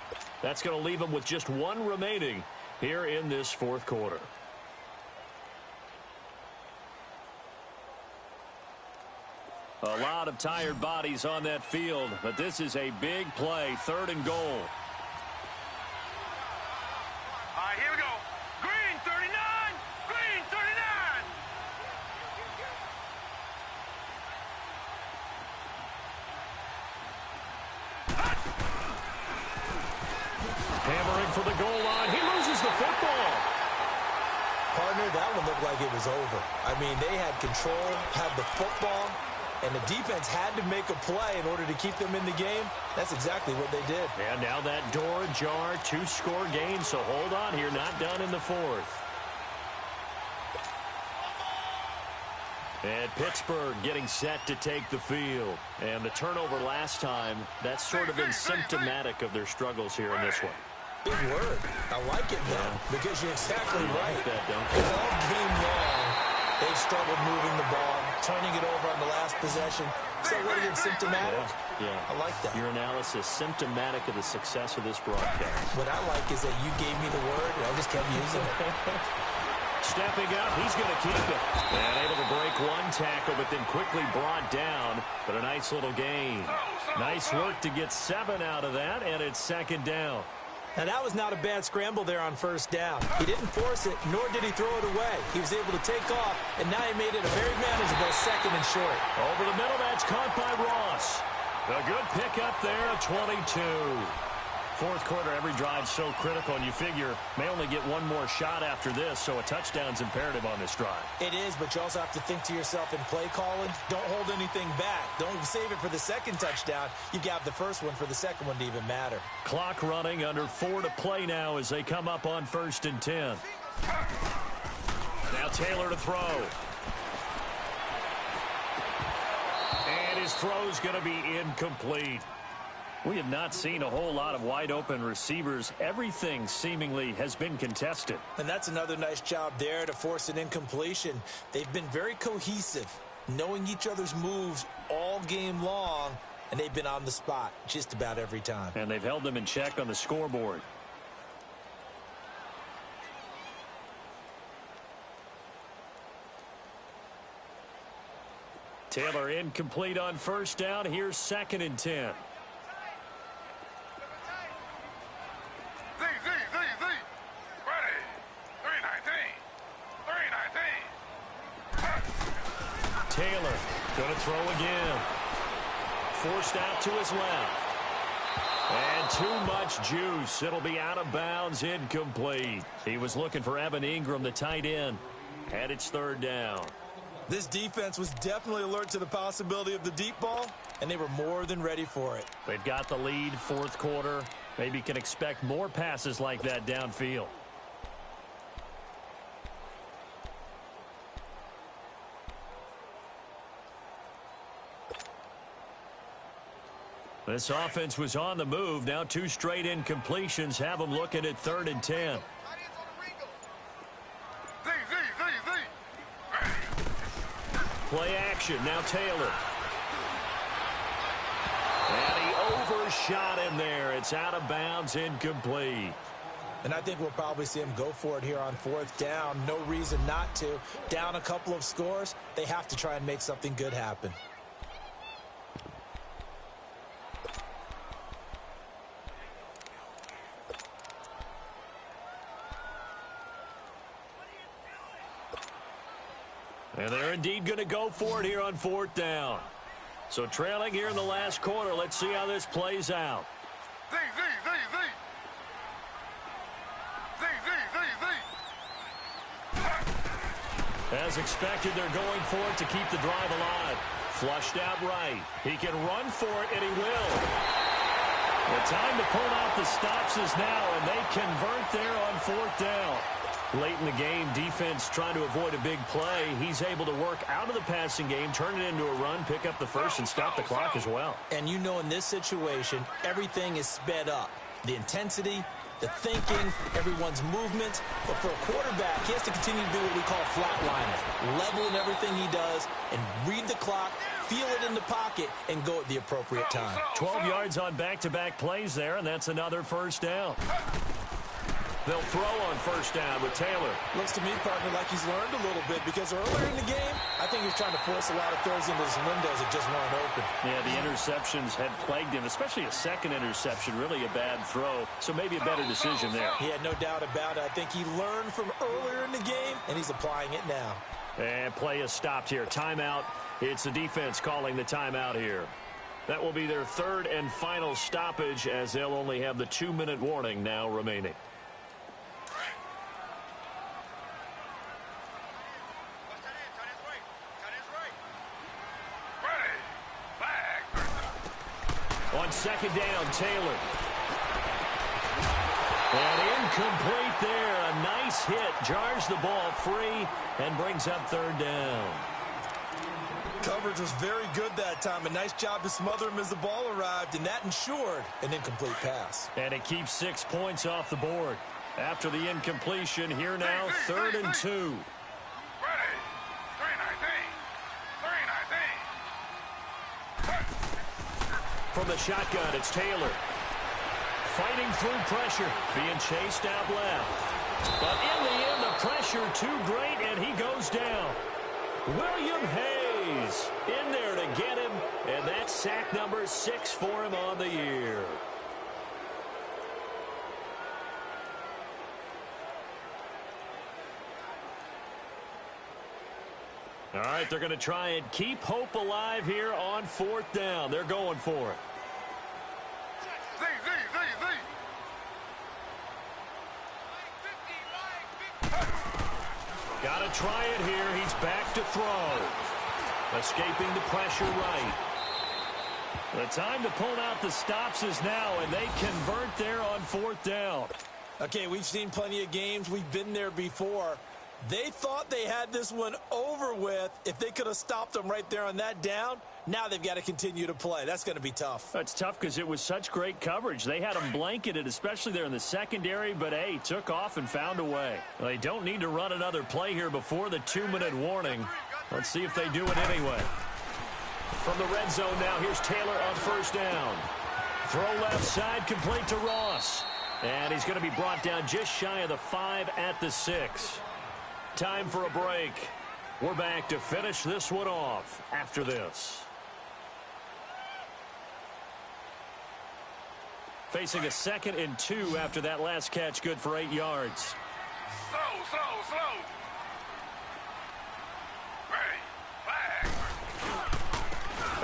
That's going to leave them with just one remaining here in this fourth quarter. A lot of tired bodies on that field, but this is a big play, 3rd and goal. All right, here we go. Green 39, green 39. Hammering for the goal line. He loses the football. Partner, that one looked like it was over. I mean, they had control, had the football, and the defense had to make a play in order to keep them in the game. That's exactly what they did. And now that door ajar, 2-score game, so hold on here, not done in the 4th. And Pittsburgh getting set to take the field. And the turnover last time, that's sort of been symptomatic of their struggles here in this one. Big word. I like it, though, because you're exactly right. Like that, don't Because all game long, they've struggled moving the ball, turning it over on the last possession. So what is it, symptomatic? Yeah. I like that. Your analysis, symptomatic of the success of this broadcast. What I like is that you gave me the word, and I just kept using it. Stepping up, he's going to keep it. And able to break one tackle, but then quickly brought down. But a nice little gain. Nice work to get 7 out of that, and it's 2nd down. Now, that was not a bad scramble there on 1st down. He didn't force it, nor did he throw it away. He was able to take off, and now he made it a very manageable 2nd and short. Over the middle, that's caught by Ross. A good pickup there, a 22. 4th quarter, every drive so critical, and you figure may only get one more shot after this, so a touchdown's imperative on this drive. It is, but you also have to think to yourself in play calling, don't hold anything back. Don't save it for the 2nd touchdown. You got the 1st one for the 2nd one to even matter. Clock running, under 4 to play now as they come up on 1st and 10. Now Taylor to throw. And his throw's going to be incomplete. We have not seen a whole lot of wide-open receivers. Everything seemingly has been contested. And that's another nice job there to force an incompletion. They've been very cohesive, knowing each other's moves all game long, and they've been on the spot just about every time. And they've held them in check on the scoreboard. Taylor incomplete on 1st down. Here's 2nd and 10. Taylor going to throw again. Forced out to his left. And too much juice. It'll be out of bounds, incomplete. He was looking for Evan Ingram, the tight end. And it's 3rd down. This defense was definitely alert to the possibility of the deep ball, and they were more than ready for it. They've got the lead, 4th quarter. Maybe can expect more passes like that downfield. This offense was on the move. Now 2 straight incompletions have them looking at 3rd and 10. Play action. Now Taylor. And he overshot him there. It's out of bounds, incomplete. And I think we'll probably see him go for it here on 4th down. No reason not to. Down a couple of scores, they have to try and make something good happen. And they're indeed going to go for it here on 4th down. So trailing here in the last quarter. Let's see how this plays out. As expected, they're going for it to keep the drive alive. Flushed out right. He can run for it, and he will. The time to pull out the stops is now, and they convert there on 4th down. Late in the game, defense trying to avoid a big play. He's able to work out of the passing game, turn it into a run, pick up the first, and stop the clock as well. And you know in this situation, everything is sped up. The intensity, the thinking, everyone's movement. But for a quarterback, he has to continue to do what we call flatliner. Level in everything he does and read the clock, feel it in the pocket, and go at the appropriate time. 12 yards on back-to-back plays there, and that's another 1st down. They'll throw on first down with Taylor. Looks to me, partner, like he's learned a little bit because earlier in the game, I think he was trying to force a lot of throws into his windows that just weren't open. Yeah, the interceptions had plagued him, especially a second interception, really a bad throw. So maybe a better decision there. He had no doubt about it. I think he learned from earlier in the game, and he's applying it now. And play is stopped here. Timeout. It's the defense calling the timeout here. That will be their third and final stoppage as they'll only have the 2-minute warning now remaining. On second down, Taylor. And incomplete there. A nice hit. Jars the ball free and brings up third down. Coverage was very good that time. A nice job to smother him as the ball arrived, and that ensured an incomplete pass. And it keeps 6 points off the board. After the incompletion, here now, 3rd and 2. From the shotgun, it's Taylor. Fighting through pressure, being chased out left. But in the end, the pressure too great, and he goes down. William Hayes in there to get him, and that's sack number 6 for him on the year. All right, they're going to try and keep hope alive here on 4th down. They're going for it. Got to try it here. He's back to throw. Escaping the pressure right. The time to pull out the stops is now, and they convert there on 4th down. Okay, we've seen plenty of games. We've been there before. They thought they had this one over with. If they could have stopped them right there on that down, now they've got to continue to play. That's going to be tough. That's tough because it was such great coverage. They had them blanketed, especially there in the secondary, but, hey, took off and found a way. They don't need to run another play here before the 2-minute warning. Let's see if they do it anyway. From the red zone now, here's Taylor on first down. Throw left side, complete to Ross. And he's going to be brought down just shy of the 5 at the 6. Time for a break. We're back to finish this one off after this. Facing a 2nd and 2 after that last catch, good for 8 yards. Slow.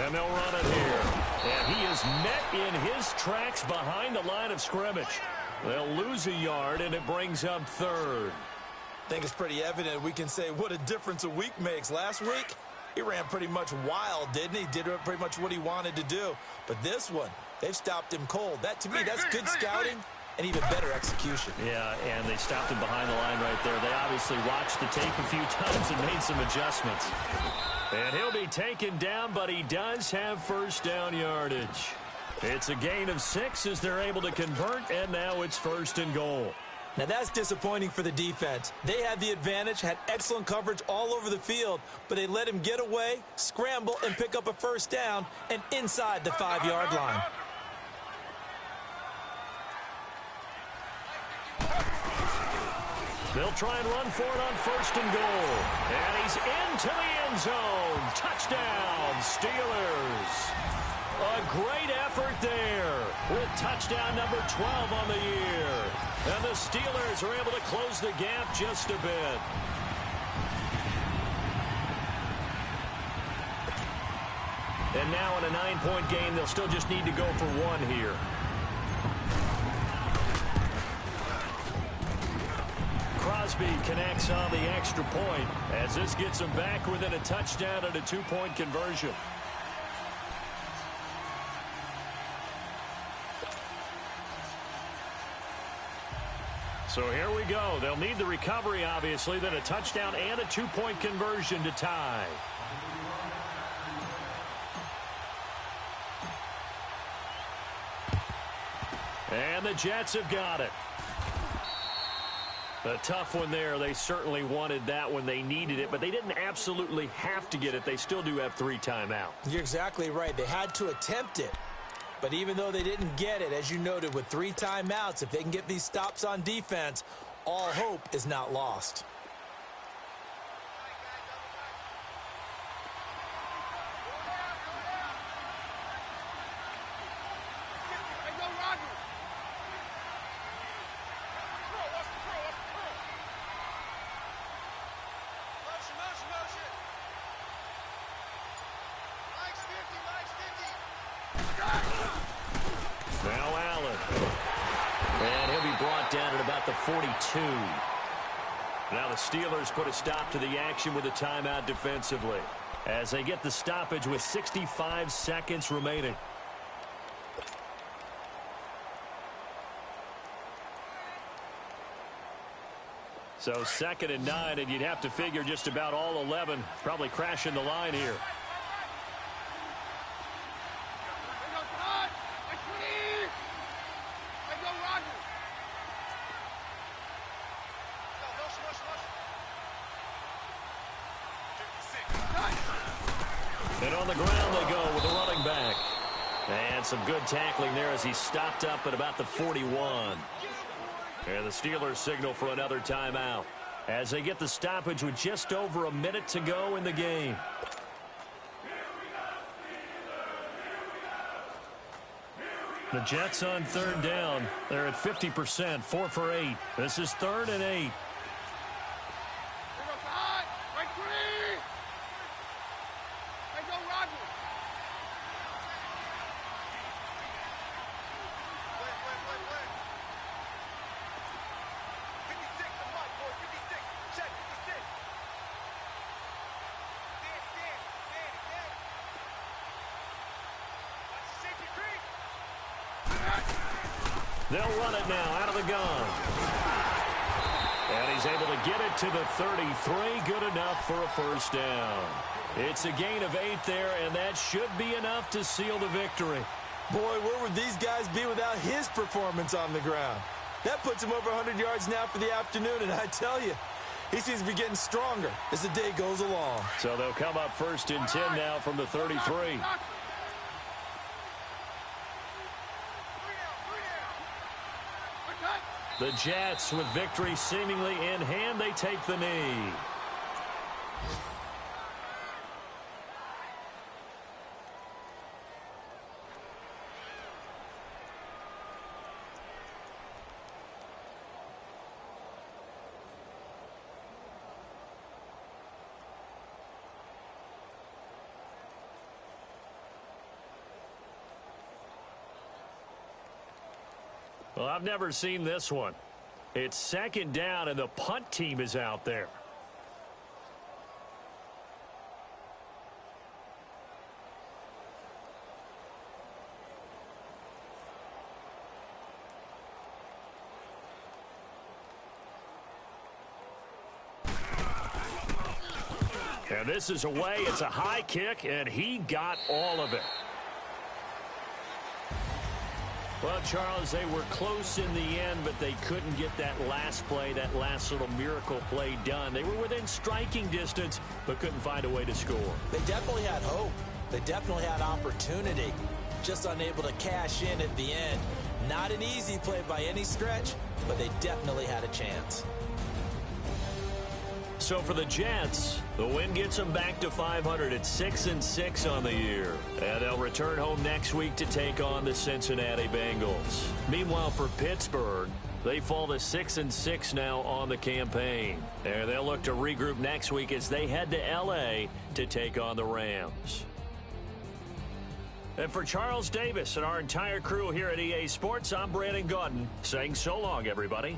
And they'll run it here. And he is met in his tracks behind the line of scrimmage. They'll lose a yard, and it brings up 3rd. I think it's pretty evident. We can say what a difference a week makes. Last week, he ran pretty much wild, didn't he? Did pretty much what he wanted to do. But this one, they've stopped him cold. That, to me, that's good scouting and even better execution. Yeah, and they stopped him behind the line right there. They obviously watched the tape a few times and made some adjustments. And he'll be taken down, but he does have first down yardage. It's a gain of 6 as they're able to convert, and now it's 1st and goal. Now, that's disappointing for the defense. They had the advantage, had excellent coverage all over the field, but they let him get away, scramble, and pick up a first down and inside the 5-yard line. They'll try and run for it on 1st and goal. And he's into the end zone. Touchdown, Steelers. A great effort there with touchdown number 12 on the year. And the Steelers are able to close the gap just a bit. And now in a 9-point game, they'll still just need to go for 1 here. Crosby connects on the extra point as this gets him back within a touchdown and a 2-point conversion. So here we go. They'll need the recovery, obviously, then a touchdown and a 2-point conversion to tie. And the Jets have got it. A tough one there. They certainly wanted that when they needed it, but they didn't absolutely have to get it. They still do have 3 timeouts. You're exactly right. They had to attempt it. But even though they didn't get it, as you noted, with 3 timeouts, if they can get these stops on defense, all hope is not lost. Now Allen. And he'll be brought down at about the 42. Now the Steelers put a stop to the action with a timeout defensively as they get the stoppage with 65 seconds remaining. So 2nd and 9, and you'd have to figure just about all 11 probably crashing the line here. And on the ground they go with the running back. And some good tackling there as he stopped up at about the 41. And the Steelers signal for another timeout as they get the stoppage with just over a minute to go in the game. The Jets on 3rd down. They're at 50%, 4 for 8. This is 3rd and 8. They'll run it now out of the gun. And he's able to get it to the 33. Good enough for a first down. It's a gain of 8 there, and that should be enough to seal the victory. Boy, where would these guys be without his performance on the ground? That puts him over 100 yards now for the afternoon, and I tell you, he seems to be getting stronger as the day goes along. So they'll come up 1st and 10 now from the 33. The Jets, with victory seemingly in hand, they take the knee. Well, I've never seen this one. It's 2nd down, and the punt team is out there. And this is away. It's a high kick, and he got all of it. Well, Charles, they were close in the end, but they couldn't get that last play, that last little miracle play done. They were within striking distance, but couldn't find a way to score. They definitely had hope. They definitely had opportunity. Just unable to cash in at the end. Not an easy play by any stretch, but they definitely had a chance. So for the Jets, the win gets them back to 500 at 6-6 on the year. And they'll return home next week to take on the Cincinnati Bengals. Meanwhile, for Pittsburgh, they fall to 6-6 now on the campaign. And they'll look to regroup next week as they head to L.A. to take on the Rams. And for Charles Davis and our entire crew here at EA Sports, I'm Brandon Gaudin saying so long, everybody.